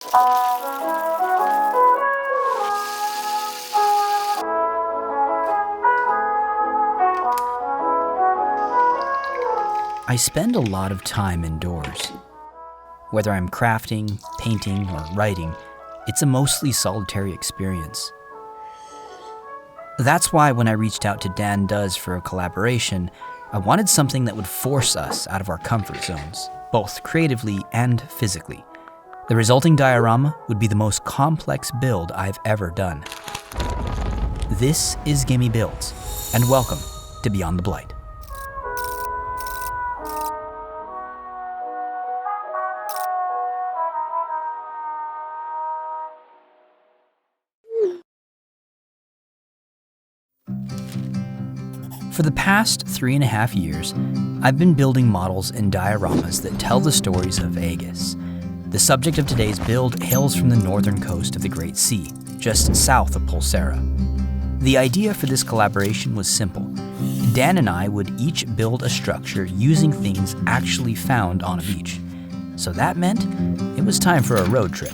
I spend a lot of time indoors. Whether I'm crafting, painting, or writing, it's a mostly solitary experience. That's why when I reached out to Dan Does for a collaboration, I wanted something that would force us out of our comfort zones, both creatively and physically. The resulting diorama would be the most complex build I've ever done. This is Gimme Builds, and welcome to Beyond the Blight. For the past 3.5 years, I've been building models and dioramas that tell the stories of Aegis. The subject of today's build hails from the northern coast of the Great Sea, just south of Pulsera. The idea for this collaboration was simple. Dan and I would each build a structure using things actually found on a beach. So that meant it was time for a road trip.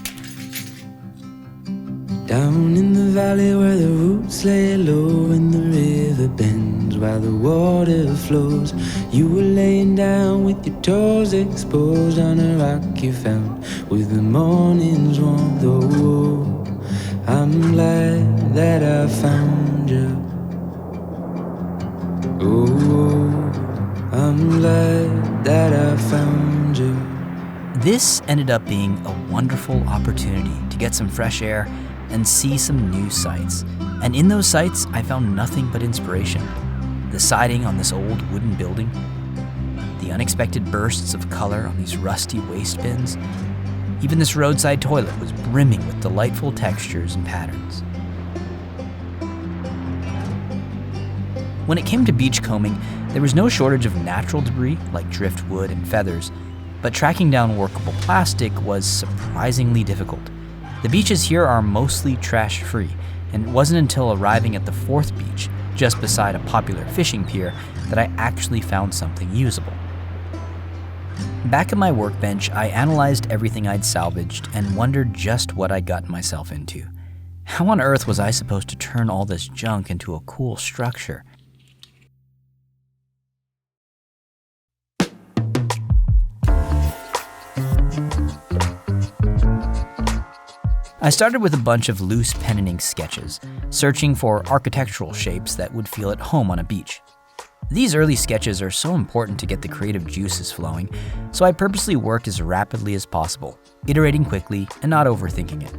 Down in the valley where the roots lay low and the river bends while the water flows, you were laying down with your toes exposed on a rock you found with the morning's warmth. Oh, I'm glad that I found you. Oh, I'm glad that I found you. This ended up being a wonderful opportunity to get some fresh air and see some new sights. And in those sights, I found nothing but inspiration. The siding on this old wooden building, the unexpected bursts of color on these rusty waste bins. Even this roadside toilet was brimming with delightful textures and patterns. When it came to beachcombing, there was no shortage of natural debris like driftwood and feathers, but tracking down workable plastic was surprisingly difficult. The beaches here are mostly trash-free, and it wasn't until arriving at the fourth beach, just beside a popular fishing pier, that I actually found something usable. Back at my workbench, I analyzed everything I'd salvaged and wondered just what I'd gotten myself into. How on earth was I supposed to turn all this junk into a cool structure? I started with a bunch of loose pen and ink sketches, searching for architectural shapes that would feel at home on a beach. These early sketches are so important to get the creative juices flowing, so I purposely worked as rapidly as possible, iterating quickly and not overthinking it.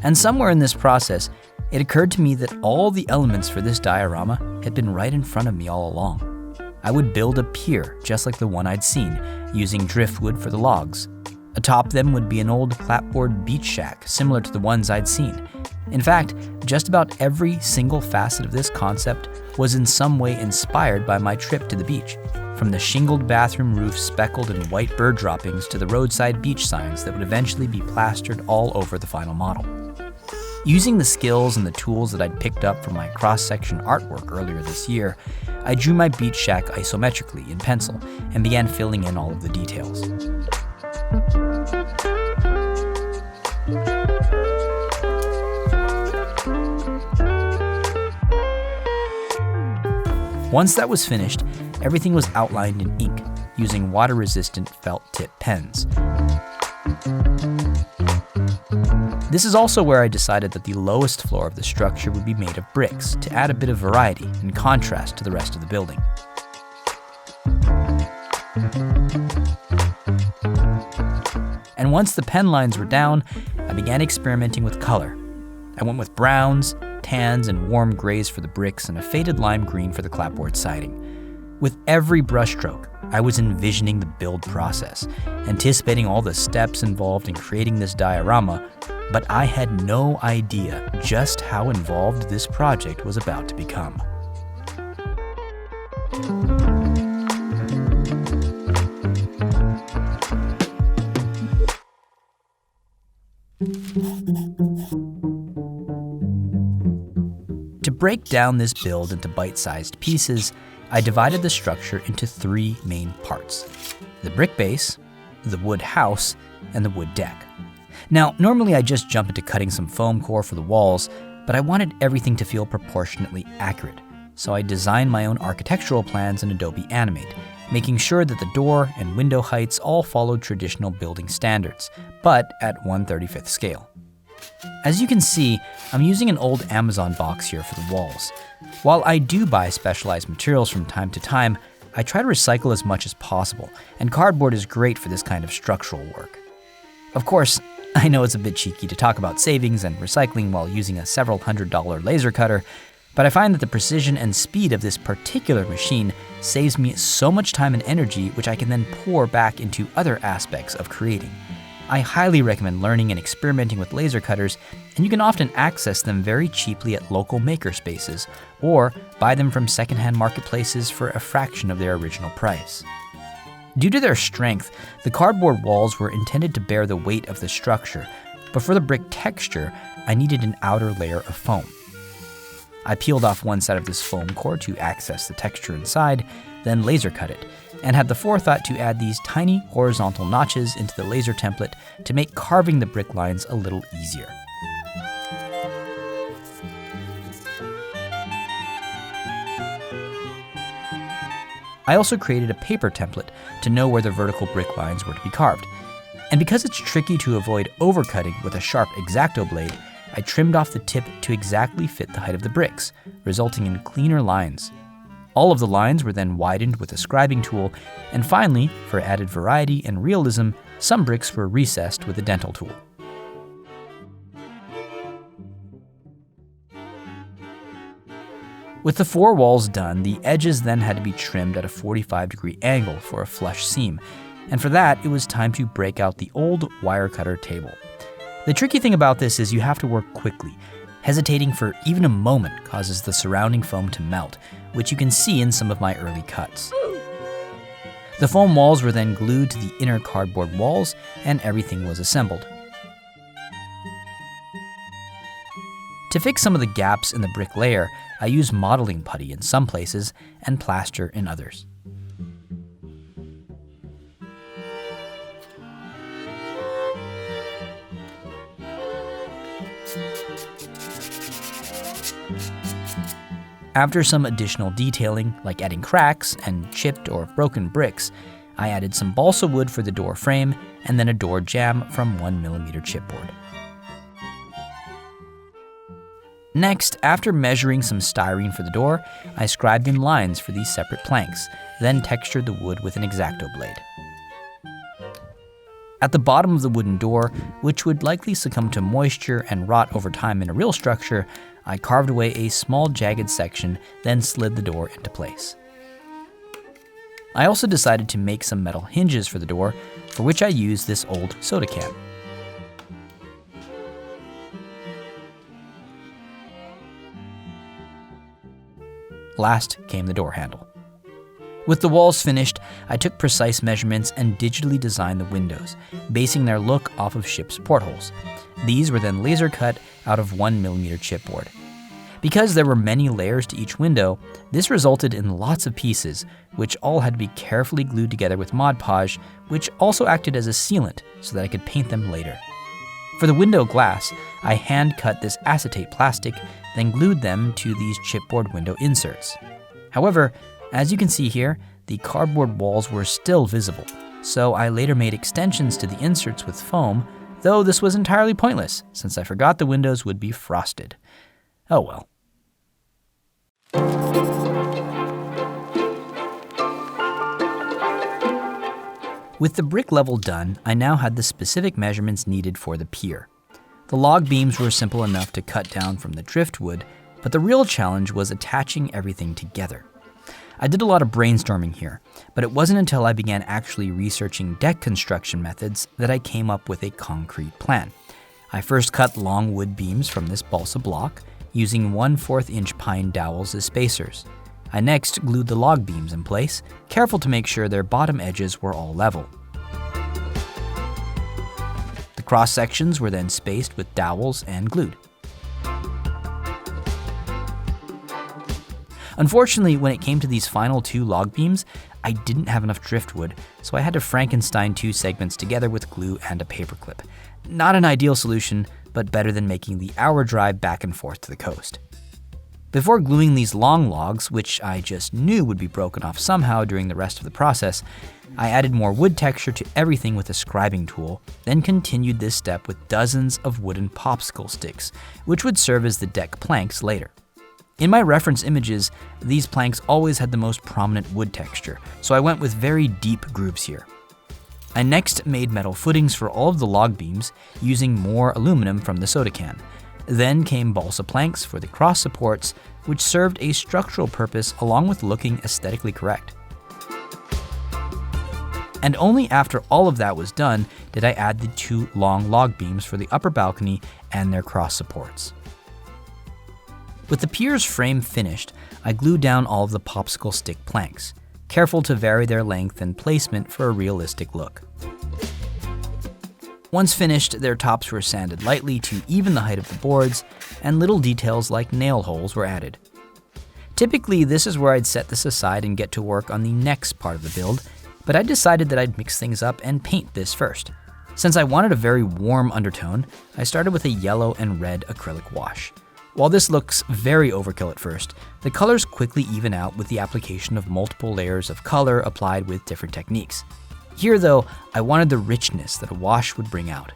And somewhere in this process, it occurred to me that all the elements for this diorama had been right in front of me all along. I would build a pier just like the one I'd seen, using driftwood for the logs. Atop them would be an old clapboard beach shack, similar to the ones I'd seen. In fact, just about every single facet of this concept was in some way inspired by my trip to the beach, from the shingled bathroom roof speckled in white bird droppings to the roadside beach signs that would eventually be plastered all over the final model. Using the skills and the tools that I'd picked up from my cross-section artwork earlier this year, I drew my beach shack isometrically in pencil and began filling in all of the details. Once that was finished, everything was outlined in ink, using water-resistant felt-tip pens. This is also where I decided that the lowest floor of the structure would be made of bricks to add a bit of variety and contrast to the rest of the building. And once the pen lines were down, I began experimenting with color. I went with browns, tans, and warm grays for the bricks and a faded lime green for the clapboard siding. With every brushstroke, I was envisioning the build process, anticipating all the steps involved in creating this diorama, but I had no idea just how involved this project was about to become. To break down this build into bite-sized pieces, I divided the structure into 3 main parts: the brick base, the wood house, and the wood deck. Now, normally I just jump into cutting some foam core for the walls, but I wanted everything to feel proportionately accurate, so I designed my own architectural plans in Adobe Animate, making sure that the door and window heights all followed traditional building standards, but at 1/35th scale. As you can see, I'm using an old Amazon box here for the walls. While I do buy specialized materials from time to time, I try to recycle as much as possible, and cardboard is great for this kind of structural work. Of course, I know it's a bit cheeky to talk about savings and recycling while using a several $100 laser cutter, but I find that the precision and speed of this particular machine saves me so much time and energy, which I can then pour back into other aspects of creating. I highly recommend learning and experimenting with laser cutters, and you can often access them very cheaply at local makerspaces, or buy them from secondhand marketplaces for a fraction of their original price. Due to their strength, the cardboard walls were intended to bear the weight of the structure, but for the brick texture, I needed an outer layer of foam. I peeled off one side of this foam core to access the texture inside, then laser cut it, and had the forethought to add these tiny horizontal notches into the laser template to make carving the brick lines a little easier. I also created a paper template to know where the vertical brick lines were to be carved. And because it's tricky to avoid overcutting with a sharp X-Acto blade, I trimmed off the tip to exactly fit the height of the bricks, resulting in cleaner lines. All of the lines were then widened with a scribing tool, and finally, for added variety and realism, some bricks were recessed with a dental tool. With the four walls done, the edges then had to be trimmed at a 45-degree angle for a flush seam, and for that, it was time to break out the old wire cutter table. The tricky thing about this is you have to work quickly. Hesitating for even a moment causes the surrounding foam to melt, which you can see in some of my early cuts. The foam walls were then glued to the inner cardboard walls, and everything was assembled. To fix some of the gaps in the brick layer, I used modeling putty in some places and plaster in others. After some additional detailing, like adding cracks and chipped or broken bricks, I added some balsa wood for the door frame and then a door jamb from 1mm chipboard. Next, after measuring some styrene for the door, I scribed in lines for these separate planks, then textured the wood with an X-Acto blade. At the bottom of the wooden door, which would likely succumb to moisture and rot over time in a real structure, I carved away a small jagged section, then slid the door into place. I also decided to make some metal hinges for the door, for which I used this old soda can. Last came the door handle. With the walls finished, I took precise measurements and digitally designed the windows, basing their look off of ship's portholes. These were then laser cut out of 1mm chipboard. Because there were many layers to each window, this resulted in lots of pieces, which all had to be carefully glued together with Mod Podge, which also acted as a sealant so that I could paint them later. For the window glass, I hand cut this acetate plastic, then glued them to these chipboard window inserts. However, as you can see here, the cardboard walls were still visible, so I later made extensions to the inserts with foam, though this was entirely pointless since I forgot the windows would be frosted. Oh well. With the brick level done, I now had the specific measurements needed for the pier. The log beams were simple enough to cut down from the driftwood, but the real challenge was attaching everything together. I did a lot of brainstorming here, but it wasn't until I began actually researching deck construction methods that I came up with a concrete plan. I first cut long wood beams from this balsa block, using 1/4 inch pine dowels as spacers. I next glued the log beams in place, careful to make sure their bottom edges were all level. The cross sections were then spaced with dowels and glued. Unfortunately, when it came to these final 2 log beams, I didn't have enough driftwood, so I had to Frankenstein 2 segments together with glue and a paperclip. Not an ideal solution, but better than making the hour drive back and forth to the coast. Before gluing these long logs, which I just knew would be broken off somehow during the rest of the process, I added more wood texture to everything with a scribing tool, then continued this step with dozens of wooden popsicle sticks, which would serve as the deck planks later. In my reference images, these planks always had the most prominent wood texture, so I went with very deep grooves here. I next made metal footings for all of the log beams using more aluminum from the soda can. Then came balsa planks for the cross supports, which served a structural purpose along with looking aesthetically correct. And only after all of that was done did I add the 2 long log beams for the upper balcony and their cross supports. With the pier's frame finished, I glued down all of the popsicle stick planks, careful to vary their length and placement for a realistic look. Once finished, their tops were sanded lightly to even the height of the boards, and little details like nail holes were added. Typically, this is where I'd set this aside and get to work on the next part of the build, but I decided that I'd mix things up and paint this first. Since I wanted a very warm undertone, I started with a yellow and red acrylic wash. While this looks very overkill at first, the colors quickly even out with the application of multiple layers of color applied with different techniques. Here though, I wanted the richness that a wash would bring out.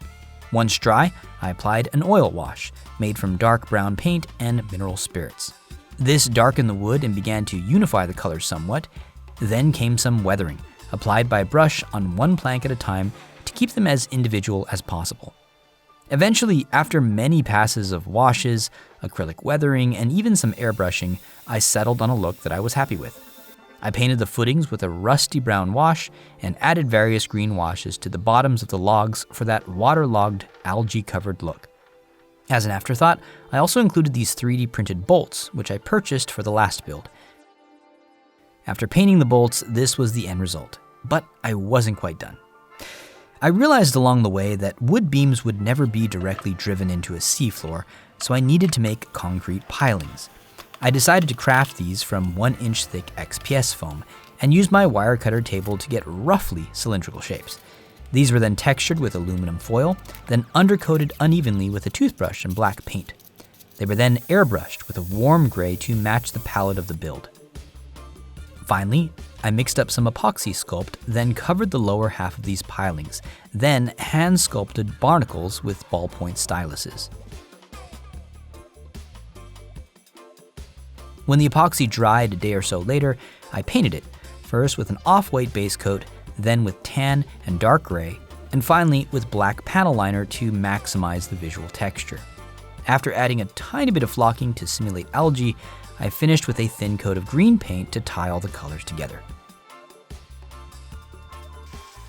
Once dry, I applied an oil wash, made from dark brown paint and mineral spirits. This darkened the wood and began to unify the colors somewhat. Then came some weathering, applied by brush on one plank at a time to keep them as individual as possible. Eventually, after many passes of washes, acrylic weathering, and even some airbrushing, I settled on a look that I was happy with. I painted the footings with a rusty brown wash and added various green washes to the bottoms of the logs for that waterlogged, algae-covered look. As an afterthought, I also included these 3D printed bolts, which I purchased for the last build. After painting the bolts, this was the end result, but I wasn't quite done. I realized along the way that wood beams would never be directly driven into a seafloor, so I needed to make concrete pilings. I decided to craft these from 1-inch thick XPS foam and used my wire cutter table to get roughly cylindrical shapes. These were then textured with aluminum foil, then undercoated unevenly with a toothbrush and black paint. They were then airbrushed with a warm gray to match the palette of the build. Finally, I mixed up some epoxy sculpt, then covered the lower half of these pilings, then hand sculpted barnacles with ballpoint styluses. When the epoxy dried a day or so later, I painted it, first with an off-white base coat, then with tan and dark gray, and finally with black panel liner to maximize the visual texture. After adding a tiny bit of flocking to simulate algae, I finished with a thin coat of green paint to tie all the colors together.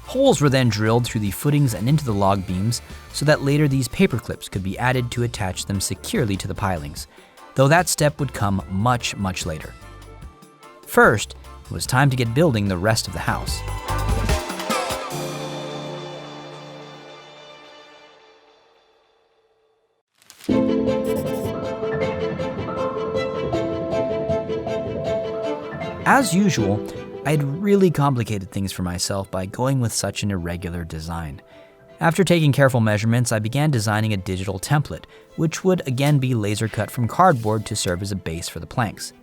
Holes were then drilled through the footings and into the log beams so that later these paper clips could be added to attach them securely to the pilings, though that step would come much, much later. First, it was time to get building the rest of the house. As usual, I had really complicated things for myself by going with such an irregular design. After taking careful measurements, I began designing a digital template, which would again be laser cut from cardboard to serve as a base for the planks.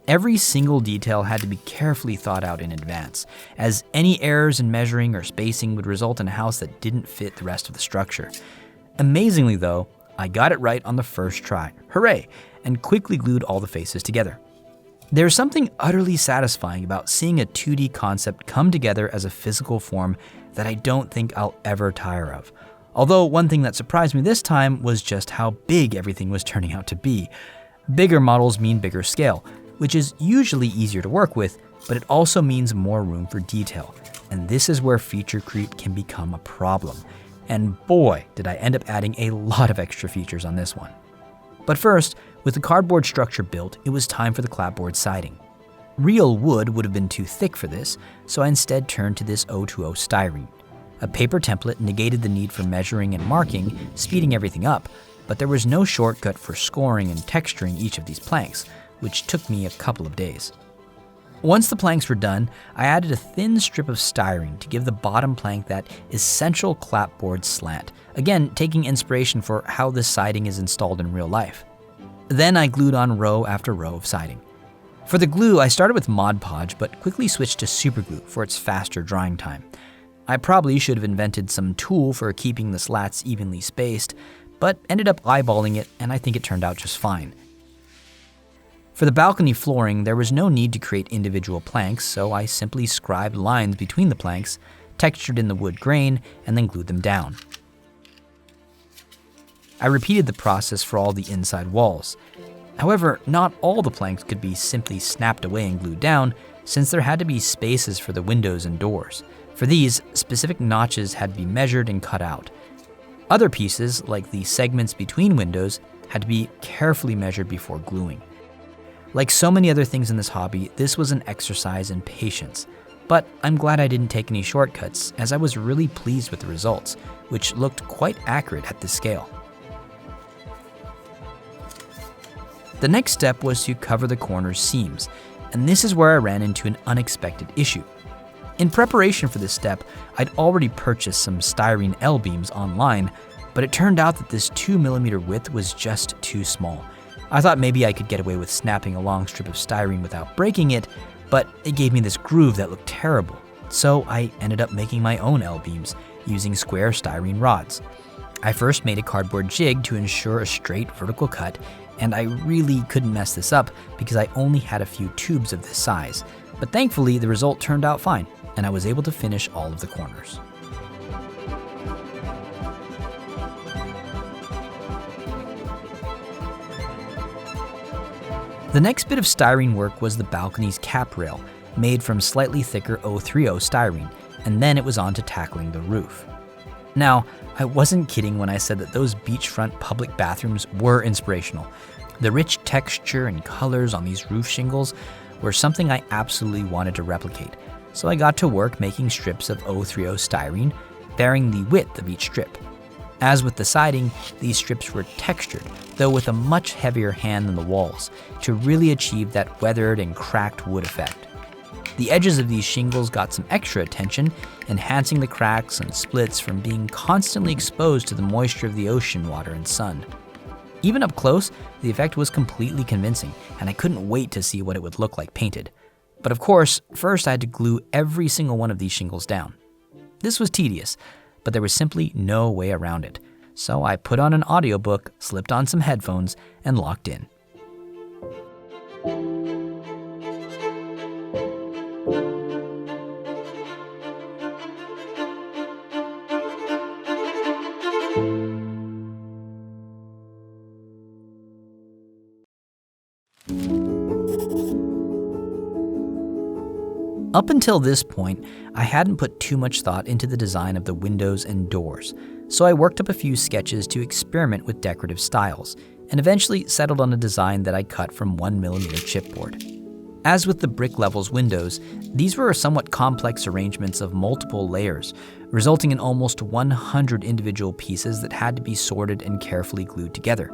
Every single detail had to be carefully thought out in advance, as any errors in measuring or spacing would result in a house that didn't fit the rest of the structure. Amazingly though, I got it right on the first try, hooray, and quickly glued all the faces together. There's something utterly satisfying about seeing a 2D concept come together as a physical form that I don't think I'll ever tire of. Although one thing that surprised me this time was just how big everything was turning out to be. Bigger models mean bigger scale, which is usually easier to work with, but it also means more room for detail. And this is where feature creep can become a problem. And boy, did I end up adding a lot of extra features on this one. But first, with the cardboard structure built, it was time for the clapboard siding. Real wood would have been too thick for this, so I instead turned to this 020 styrene. A paper template negated the need for measuring and marking, speeding everything up, but there was no shortcut for scoring and texturing each of these planks, which took me a couple of days. Once the planks were done, I added a thin strip of styrene to give the bottom plank that essential clapboard slant, again taking inspiration for how this siding is installed in real life. Then I glued on row after row of siding. For the glue, I started with Mod Podge, but quickly switched to superglue for its faster drying time. I probably should have invented some tool for keeping the slats evenly spaced, but ended up eyeballing it, and I think it turned out just fine. For the balcony flooring, there was no need to create individual planks, so I simply scribed lines between the planks, textured in the wood grain, and then glued them down. I repeated the process for all the inside walls. However, not all the planks could be simply snapped away and glued down, since there had to be spaces for the windows and doors. For these, specific notches had to be measured and cut out. Other pieces, like the segments between windows, had to be carefully measured before gluing. Like so many other things in this hobby, this was an exercise in patience. But I'm glad I didn't take any shortcuts, as I was really pleased with the results, which looked quite accurate at this scale. The next step was to cover the corner's seams, and this is where I ran into an unexpected issue. In preparation for this step, I'd already purchased some styrene L-beams online, but it turned out that this 2mm width was just too small. I thought maybe I could get away with snapping a long strip of styrene without breaking it, but it gave me this groove that looked terrible. So I ended up making my own L-beams using square styrene rods. I first made a cardboard jig to ensure a straight vertical cut, and I really couldn't mess this up because I only had a few tubes of this size. But thankfully, the result turned out fine, and I was able to finish all of the corners. The next bit of styrene work was the balcony's cap rail, made from slightly thicker 030 styrene, and then it was on to tackling the roof. Now, I wasn't kidding when I said that those beachfront public bathrooms were inspirational. The rich texture and colors on these roof shingles were something I absolutely wanted to replicate, so I got to work making strips of 030 styrene, varying the width of each strip. As with the siding, these strips were textured, though with a much heavier hand than the walls, to really achieve that weathered and cracked wood effect. The edges of these shingles got some extra attention, enhancing the cracks and splits from being constantly exposed to the moisture of the ocean water and sun. Even up close, the effect was completely convincing, and I couldn't wait to see what it would look like painted. But of course, first I had to glue every single one of these shingles down. This was tedious, but there was simply no way around it. So I put on an audiobook, slipped on some headphones, and locked in. Up until this point, I hadn't put too much thought into the design of the windows and doors, so I worked up a few sketches to experiment with decorative styles, and eventually settled on a design that I cut from 1mm chipboard. As with the brick levels windows, these were somewhat complex arrangements of multiple layers, resulting in almost 100 individual pieces that had to be sorted and carefully glued together.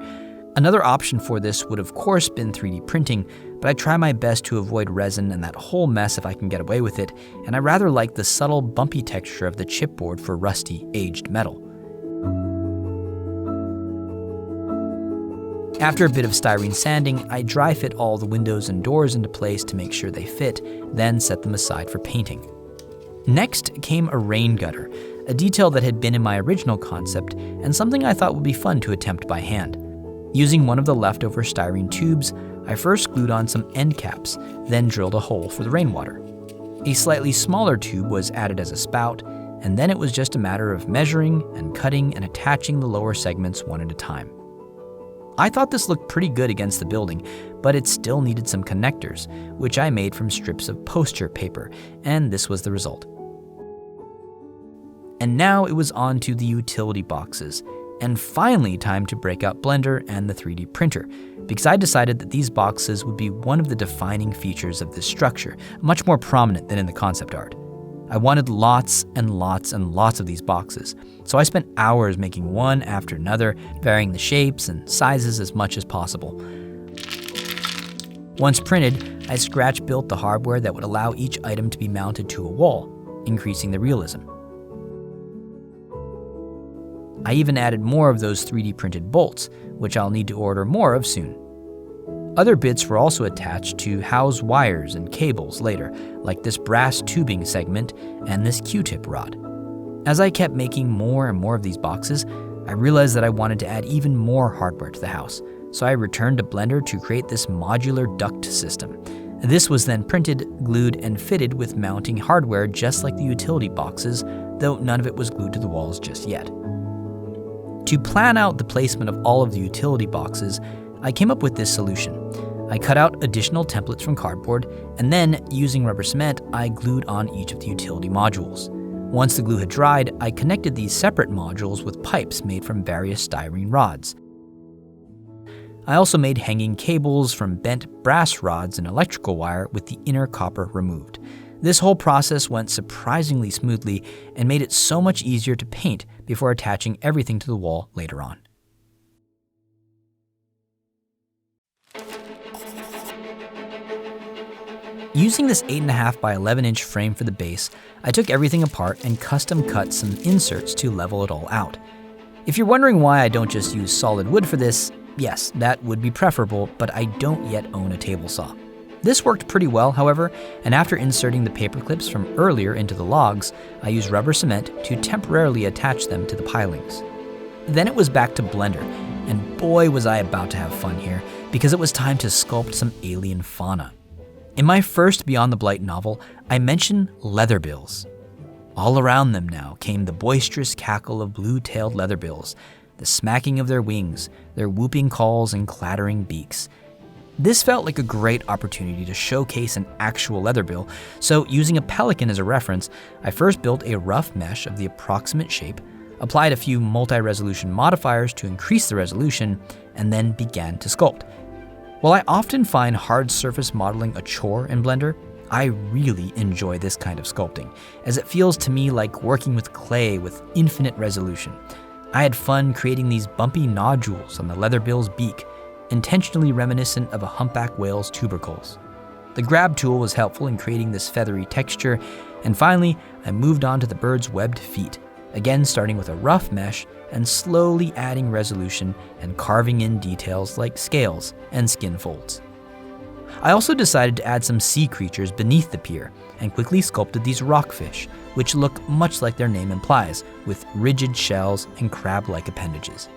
Another option for this would of course been 3D printing, but I try my best to avoid resin and that whole mess if I can get away with it, and I rather like the subtle bumpy texture of the chipboard for rusty, aged metal. After a bit of styrene sanding, I dry fit all the windows and doors into place to make sure they fit, then set them aside for painting. Next came a rain gutter, a detail that had been in my original concept and something I thought would be fun to attempt by hand. Using one of the leftover styrene tubes, I first glued on some end caps, then drilled a hole for the rainwater. A slightly smaller tube was added as a spout, and then it was just a matter of measuring and cutting and attaching the lower segments one at a time. I thought this looked pretty good against the building, but it still needed some connectors, which I made from strips of poster paper, and this was the result. And now it was on to the utility boxes, and finally time to break out Blender and the 3D printer, because I decided that these boxes would be one of the defining features of this structure, much more prominent than in the concept art. I wanted lots and lots and lots of these boxes, so I spent hours making one after another, varying the shapes and sizes as much as possible. Once printed, I scratch-built the hardware that would allow each item to be mounted to a wall, increasing the realism. I even added more of those 3D printed bolts, which I'll need to order more of soon. Other bits were also attached to house wires and cables later, like this brass tubing segment and this Q-tip rod. As I kept making more and more of these boxes, I realized that I wanted to add even more hardware to the house, so I returned to Blender to create this modular duct system. This was then printed, glued, and fitted with mounting hardware just like the utility boxes, though none of it was glued to the walls just yet. To plan out the placement of all of the utility boxes, I came up with this solution. I cut out additional templates from cardboard, and then, using rubber cement, I glued on each of the utility modules. Once the glue had dried, I connected these separate modules with pipes made from various styrene rods. I also made hanging cables from bent brass rods and electrical wire with the inner copper removed. This whole process went surprisingly smoothly and made it so much easier to paint before attaching everything to the wall later on. Using this 8.5 by 11 inch frame for the base, I took everything apart and custom cut some inserts to level it all out. If you're wondering why I don't just use solid wood for this, yes, that would be preferable, but I don't yet own a table saw. This worked pretty well, however, and after inserting the paper clips from earlier into the logs, I used rubber cement to temporarily attach them to the pilings. Then it was back to Blender, and boy was I about to have fun here, because it was time to sculpt some alien fauna. In my first Beyond the Blight novel, I mentioned leatherbills. All around them now came the boisterous cackle of blue-tailed leatherbills, the smacking of their wings, their whooping calls and clattering beaks. This felt like a great opportunity to showcase an actual leatherbill, so using a pelican as a reference, I first built a rough mesh of the approximate shape, applied a few multi-resolution modifiers to increase the resolution, and then began to sculpt. While I often find hard surface modeling a chore in Blender, I really enjoy this kind of sculpting, as it feels to me like working with clay with infinite resolution. I had fun creating these bumpy nodules on the leatherbill's beak, intentionally reminiscent of a humpback whale's tubercles. The grab tool was helpful in creating this feathery texture, and finally, I moved on to the bird's webbed feet, again starting with a rough mesh and slowly adding resolution and carving in details like scales and skin folds. I also decided to add some sea creatures beneath the pier and quickly sculpted these rockfish, which look much like their name implies, with rigid shells and crab-like appendages.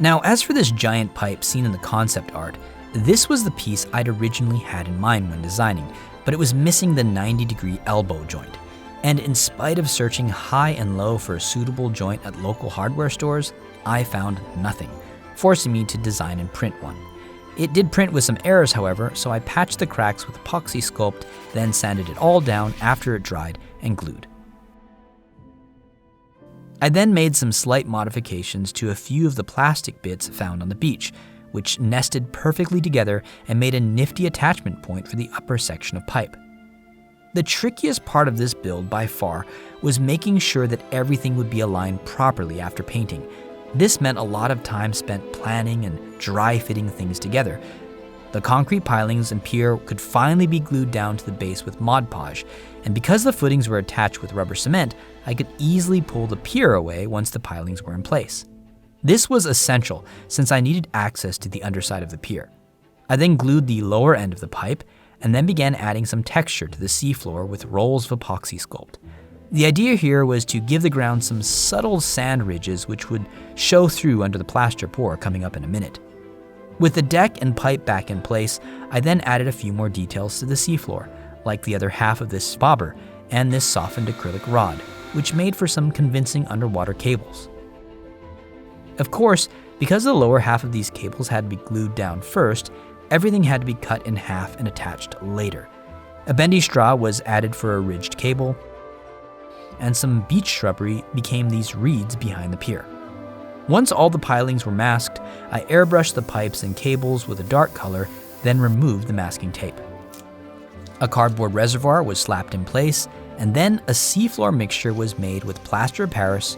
Now, as for this giant pipe seen in the concept art, this was the piece I'd originally had in mind when designing, but it was missing the 90-degree elbow joint. And in spite of searching high and low for a suitable joint at local hardware stores, I found nothing, forcing me to design and print one. It did print with some errors, however, so I patched the cracks with epoxy sculpt, then sanded it all down after it dried and glued. I then made some slight modifications to a few of the plastic bits found on the beach, which nested perfectly together and made a nifty attachment point for the upper section of pipe. The trickiest part of this build by far was making sure that everything would be aligned properly after painting. This meant a lot of time spent planning and dry fitting things together. The concrete pilings and pier could finally be glued down to the base with Mod Podge, and because the footings were attached with rubber cement, I could easily pull the pier away once the pilings were in place. This was essential since I needed access to the underside of the pier. I then glued the lower end of the pipe and then began adding some texture to the seafloor with rolls of epoxy sculpt. The idea here was to give the ground some subtle sand ridges which would show through under the plaster pour coming up in a minute. With the deck and pipe back in place, I then added a few more details to the seafloor, like the other half of this bobber and this softened acrylic rod, which made for some convincing underwater cables. Of course, because the lower half of these cables had to be glued down first, everything had to be cut in half and attached later. A bendy straw was added for a ridged cable, and some beach shrubbery became these reeds behind the pier. Once all the pilings were masked, I airbrushed the pipes and cables with a dark color, then removed the masking tape. A cardboard reservoir was slapped in place, and then a seafloor mixture was made with plaster of Paris,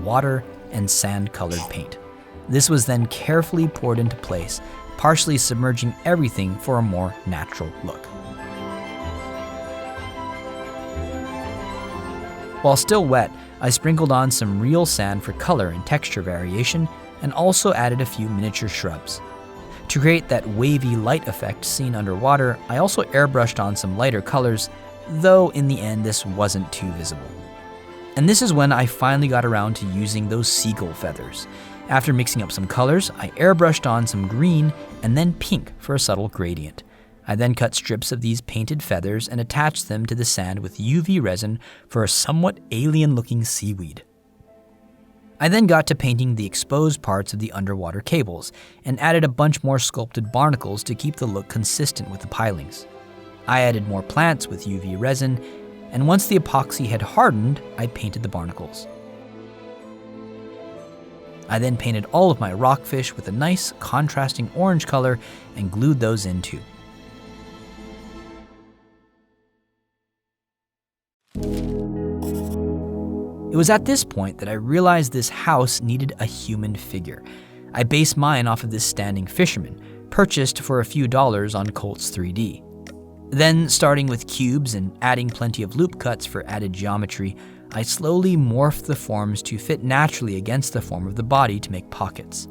water, and sand-colored paint. This was then carefully poured into place, partially submerging everything for a more natural look. While still wet, I sprinkled on some real sand for color and texture variation, and also added a few miniature shrubs. To create that wavy light effect seen underwater, I also airbrushed on some lighter colors, though in the end this wasn't too visible. And this is when I finally got around to using those seagull feathers. After mixing up some colors, I airbrushed on some green and then pink for a subtle gradient. I then cut strips of these painted feathers and attached them to the sand with UV resin for a somewhat alien-looking seaweed. I then got to painting the exposed parts of the underwater cables and added a bunch more sculpted barnacles to keep the look consistent with the pilings. I added more plants with UV resin, and once the epoxy had hardened, I painted the barnacles. I then painted all of my rockfish with a nice contrasting orange color and glued those in too. It was at this point that I realized this house needed a human figure. I based mine off of this standing fisherman, purchased for a few dollars on Colts 3D. Then, starting with cubes and adding plenty of loop cuts for added geometry, I slowly morphed the forms to fit naturally against the form of the body to make pockets.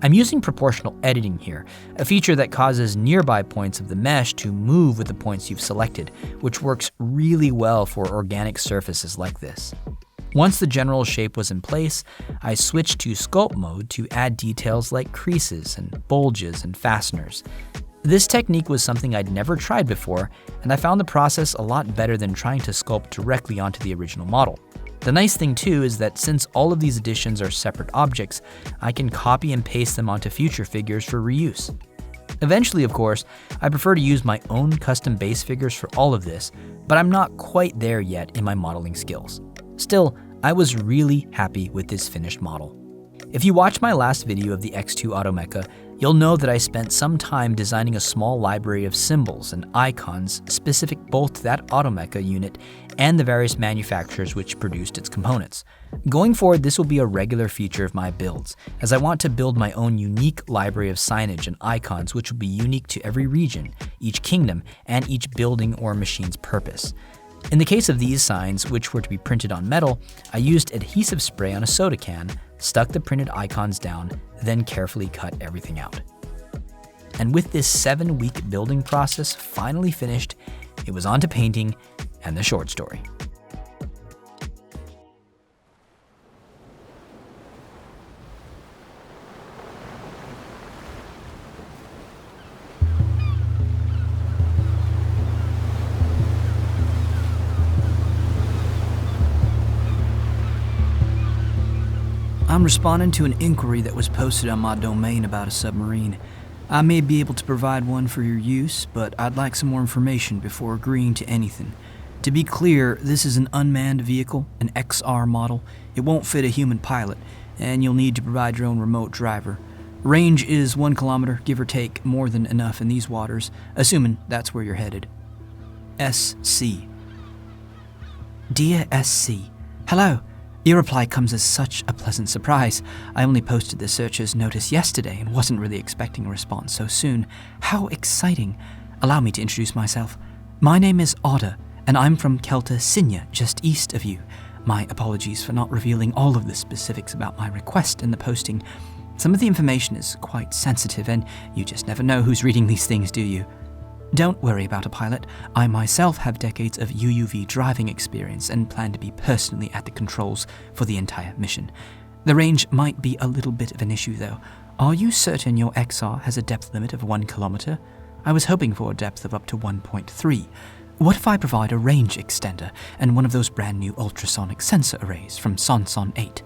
I'm using proportional editing here, a feature that causes nearby points of the mesh to move with the points you've selected, which works really well for organic surfaces like this. Once the general shape was in place, I switched to sculpt mode to add details like creases and bulges and fasteners. This technique was something I'd never tried before, and I found the process a lot better than trying to sculpt directly onto the original model. The nice thing too is that since all of these additions are separate objects, I can copy and paste them onto future figures for reuse. Eventually, of course, I prefer to use my own custom base figures for all of this, but I'm not quite there yet in my modeling skills. Still, I was really happy with this finished model. If you watched my last video of the X2 Automecha, you'll know that I spent some time designing a small library of symbols and icons specific both to that Automecha unit and the various manufacturers which produced its components. Going forward, this will be a regular feature of my builds, as I want to build my own unique library of signage and icons which will be unique to every region, each kingdom, and each building or machine's purpose. In the case of these signs, which were to be printed on metal, I used adhesive spray on a soda can, stuck the printed icons down, then carefully cut everything out. And with this 7-week building process finally finished, it was on to painting and the short story. I'm responding to an inquiry that was posted on my domain about a submarine. I may be able to provide one for your use, but I'd like some more information before agreeing to anything. To be clear, this is an unmanned vehicle, an XR model. It won't fit a human pilot, and you'll need to provide your own remote driver. Range is 1 kilometer, give or take, more than enough in these waters, assuming that's where you're headed. SC. Dear SC, hello. Your reply comes as such a pleasant surprise. I only posted the searcher's notice yesterday and wasn't really expecting a response so soon. How exciting. Allow me to introduce myself. My name is Oda, and I'm from Kelta Sinya, just east of you. My apologies for not revealing all of the specifics about my request in the posting. Some of the information is quite sensitive, and you just never know who's reading these things, do you? Don't worry about a pilot. I myself have decades of UUV driving experience and plan to be personally at the controls for the entire mission. The range might be a little bit of an issue though. Are you certain your XR has a depth limit of 1 kilometer? I was hoping for a depth of up to 1.3. What if I provide a range extender and one of those brand new ultrasonic sensor arrays from Sonson 8?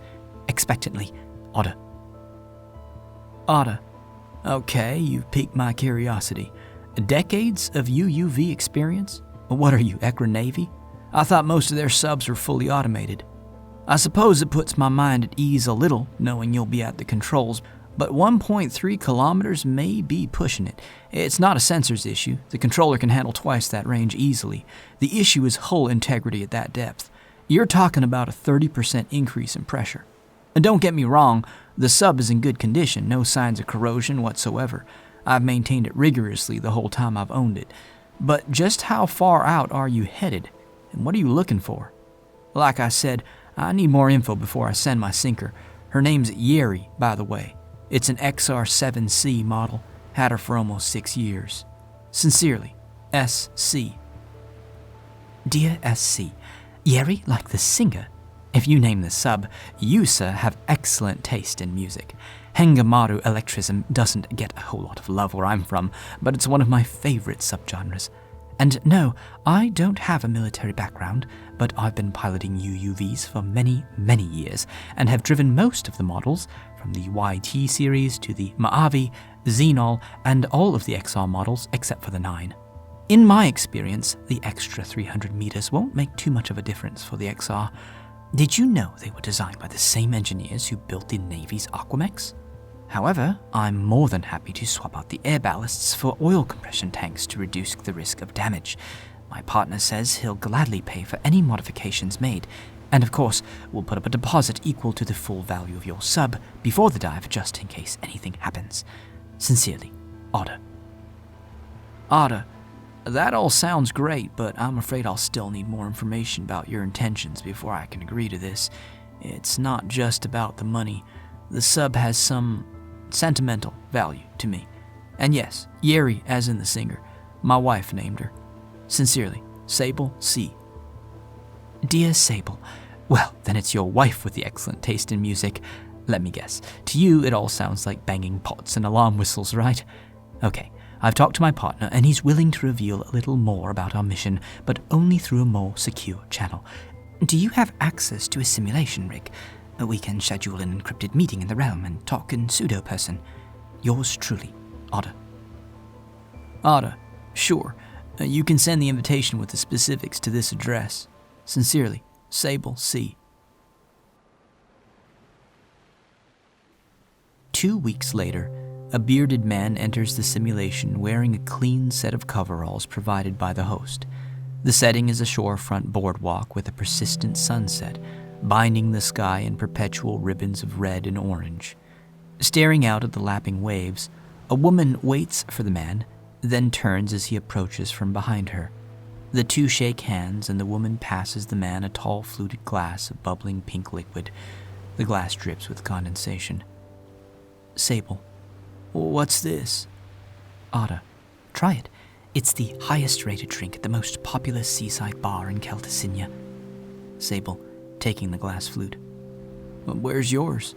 Expectantly, Oda. Oda. Okay, you've piqued my curiosity. Decades of UUV experience? What are you, Ekra Navy? I thought most of their subs were fully automated. I suppose it puts my mind at ease a little, knowing you'll be at the controls, but 1.3 kilometers may be pushing it. It's not a sensors issue. The controller can handle twice that range easily. The issue is hull integrity at that depth. You're talking about a 30% increase in pressure. And don't get me wrong, the sub is in good condition, no signs of corrosion whatsoever. I've maintained it rigorously the whole time I've owned it. But just how far out are you headed? And what are you looking for? Like I said, I need more info before I send my sinker. Her name's Yeri, by the way. It's an XR7C model. Had her for almost 6 years. Sincerely, SC. Dear SC, Yeri like the singer. If you name the sub, you, sir, have excellent taste in music. Hengamaru electrism doesn't get a whole lot of love where I'm from, but it's one of my favorite subgenres. And no, I don't have a military background, but I've been piloting UUVs for many, many years, and have driven most of the models, from the YT series to the Mojave, Xenol, and all of the XR models except for the 9. In my experience, the extra 300 meters won't make too much of a difference for the XR. Did you know they were designed by the same engineers who built the Navy's Aquamex? However, I'm more than happy to swap out the air ballasts for oil compression tanks to reduce the risk of damage. My partner says he'll gladly pay for any modifications made, and of course, we'll put up a deposit equal to the full value of your sub before the dive just in case anything happens. Sincerely, Otter. Otter, that all sounds great, but I'm afraid I'll still need more information about your intentions before I can agree to this. It's not just about the money. The sub has some sentimental value to me. And yes, Yeri, as in the singer. My wife named her. Sincerely, Sable C. Dear Sable, well, then it's your wife with the excellent taste in music. Let me guess. To you, it all sounds like banging pots and alarm whistles, right? Okay, I've talked to my partner, and he's willing to reveal a little more about our mission, but only through a more secure channel. Do you have access to a simulation rig? We can schedule an encrypted meeting in the realm and talk in pseudo-person. Yours truly, Otter. Otter, sure. You can send the invitation with the specifics to this address. Sincerely, Sable C. 2 weeks later, a bearded man enters the simulation wearing a clean set of coveralls provided by the host. The setting is a shorefront boardwalk with a persistent sunset, binding the sky in perpetual ribbons of red and orange. Staring out at the lapping waves, a woman waits for the man, then turns as he approaches from behind her. The two shake hands, and the woman passes the man a tall fluted glass of bubbling pink liquid. The glass drips with condensation. Sable, what's this? Otter, try it. It's the highest rated drink at the most popular seaside bar in Celticinia. Sable, taking the glass flute. Where's yours?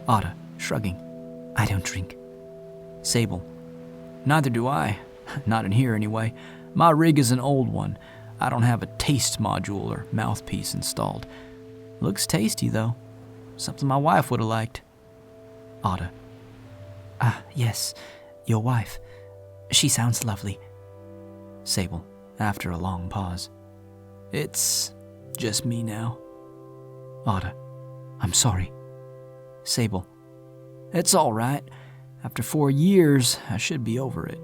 Otter, shrugging. I don't drink. Sable, neither do I. Not in here, anyway. My rig is an old one. I don't have a taste module or mouthpiece installed. Looks tasty, though. Something my wife would have liked. Otter. Ah, yes, your wife. She sounds lovely. Sable, after a long pause. It's just me now. Otter. I'm sorry. Sable. It's all right. After 4 years, I should be over it.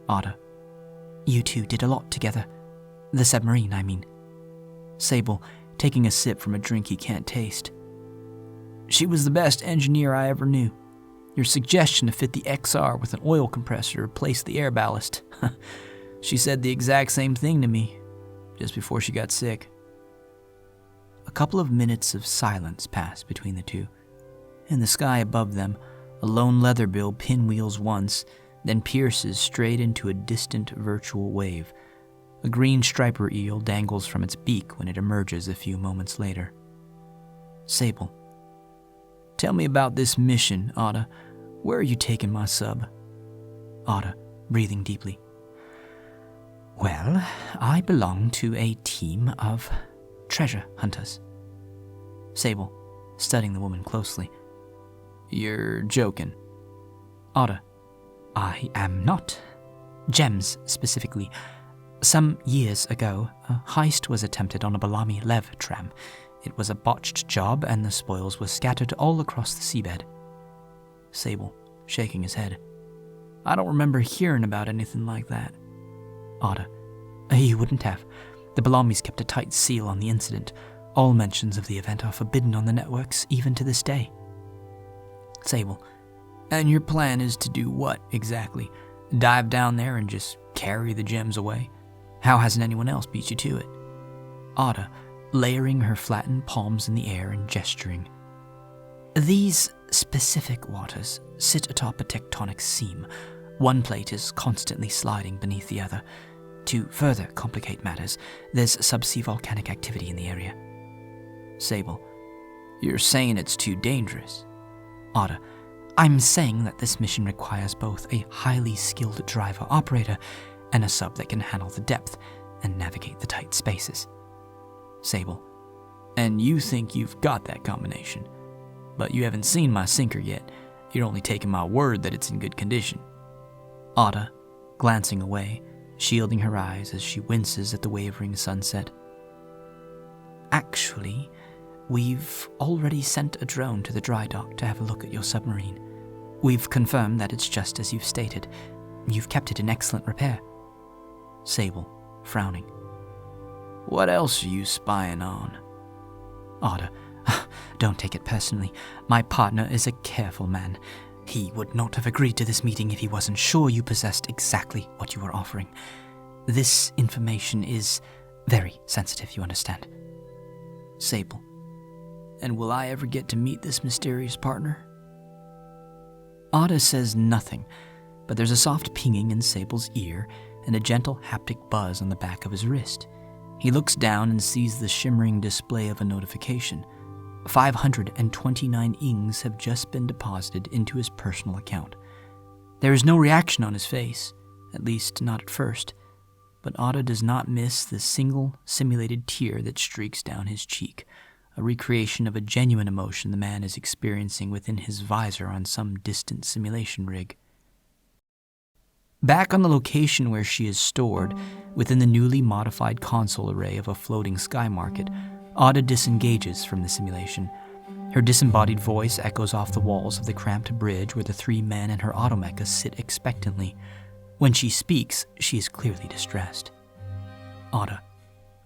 Otter. You two did a lot together. The submarine, I mean. Sable, taking a sip from a drink he can't taste. She was the best engineer I ever knew. Your suggestion to fit the XR with an oil compressor to replace the air ballast. She said the exact same thing to me, just before she got sick. A couple of minutes of silence pass between the two. In the sky above them, a lone leatherbill pinwheels once, then pierces straight into a distant virtual wave. A green striper eel dangles from its beak when it emerges a few moments later. Sable. Tell me about this mission, Otter. Where are you taking my sub? Otter, breathing deeply. Well, I belong to a team of treasure hunters. Sable, studying the woman closely. You're joking. Otter. I am not. Gems, specifically. Some years ago, a heist was attempted on a Balami Lev tram. It was a botched job, and the spoils were scattered all across the seabed. Sable, shaking his head. I don't remember hearing about anything like that. Otter. You wouldn't have. The Balamis kept a tight seal on the incident. All mentions of the event are forbidden on the networks, even to this day. Sable. And your plan is to do what, exactly? Dive down there and just carry the gems away? How hasn't anyone else beat you to it? Ada, layering her flattened palms in the air and gesturing. These specific waters sit atop a tectonic seam. One plate is constantly sliding beneath the other. To further complicate matters, there's subsea volcanic activity in the area. Sable, you're saying it's too dangerous. Ada, I'm saying that this mission requires both a highly skilled driver-operator and a sub that can handle the depth and navigate the tight spaces. Sable, and you think you've got that combination, but you haven't seen my sinker yet. You're only taking my word that it's in good condition. Ada, glancing away, shielding her eyes as she winces at the wavering sunset. Actually, we've already sent a drone to the dry dock to have a look at your submarine. We've confirmed that it's just as you've stated. You've kept it in excellent repair. Sable, frowning. What else are you spying on? Ada, don't take it personally. My partner is a careful man. He would not have agreed to this meeting if he wasn't sure you possessed exactly what you were offering. This information is very sensitive, you understand. Sable, and will I ever get to meet this mysterious partner? Ada says nothing, but there's a soft pinging in Sable's ear and a gentle haptic buzz on the back of his wrist. He looks down and sees the shimmering display of a notification. 529 ings have just been deposited into his personal account. There is no reaction on his face, at least not at first, but Ada does not miss the single simulated tear that streaks down his cheek, a recreation of a genuine emotion the man is experiencing within his visor on some distant simulation rig. Back on the location where she is stored, within the newly modified console array of a floating sky market, Ada disengages from the simulation. Her disembodied voice echoes off the walls of the cramped bridge where the three men and her automecha sit expectantly. When she speaks, she is clearly distressed. Ada,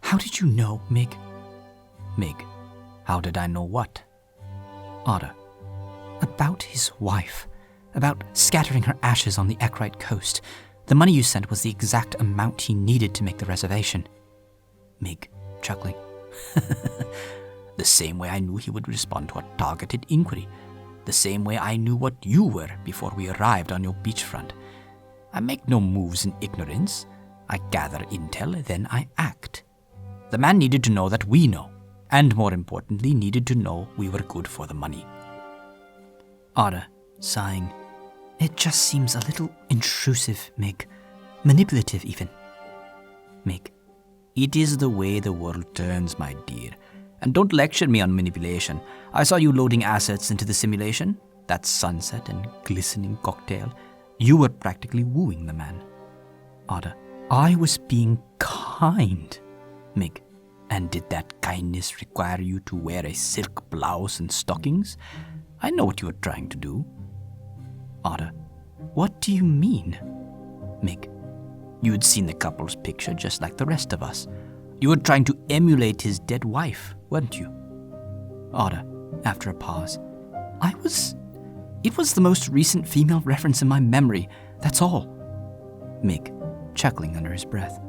how did you know, Mig? Mig, how did I know what? Ada, about his wife. About scattering her ashes on the Ekrite coast. The money you sent was the exact amount he needed to make the reservation. Mig, chuckling. The same way I knew he would respond to a targeted inquiry. The same way I knew what you were before we arrived on your beachfront. I make no moves in ignorance. I gather intel, then I act. The man needed to know that we know, and more importantly, needed to know we were good for the money. Ada, sighing. It just seems a little intrusive, Mig. Manipulative, even. Mig. It is the way the world turns, my dear. And don't lecture me on manipulation. I saw you loading assets into the simulation. That sunset and glistening cocktail. You were practically wooing the man. Ada. I was being kind. Mig. And did that kindness require you to wear a silk blouse and stockings? I know what you were trying to do. Ada, what do you mean? Mig, you had seen the couple's picture just like the rest of us. You were trying to emulate his dead wife, weren't you? Ada, after a pause. It was the most recent female reference in my memory, that's all. Mig, chuckling under his breath.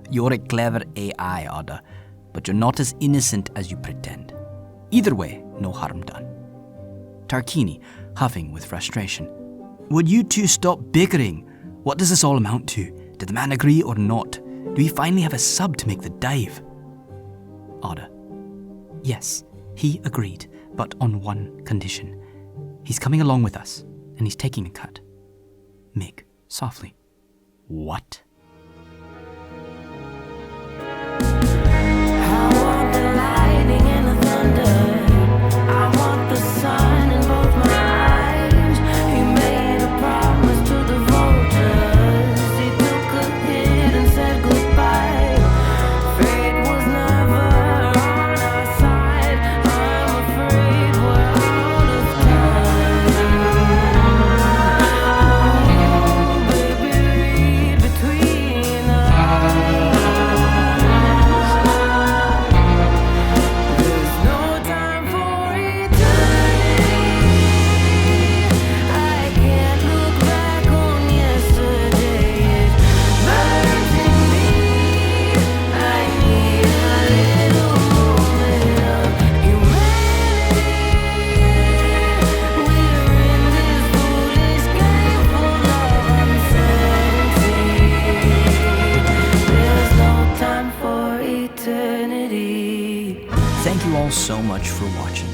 You're a clever AI, Ada, but you're not as innocent as you pretend. Either way, no harm done. Tarquini, huffing with frustration. Would you two stop bickering? What does this all amount to? Did the man agree or not? Do we finally have a sub to make the dive? Ada. Yes, he agreed, but on one condition. He's coming along with us, and he's taking a cut. Mig, softly. What? Between Thank you all so much for watching.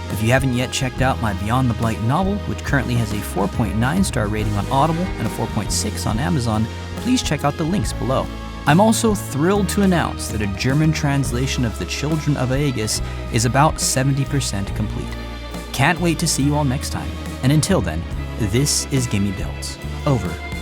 If you haven't yet checked out my Beyond the Blight novel, which currently has a 4.9 star rating on Audible and a 4.6 on Amazon, please check out the links below. I'm also thrilled to announce that a German translation of The Children of Aegis is about 70% complete. Can't wait to see you all next time. And until then, this is Gimme Builds. Over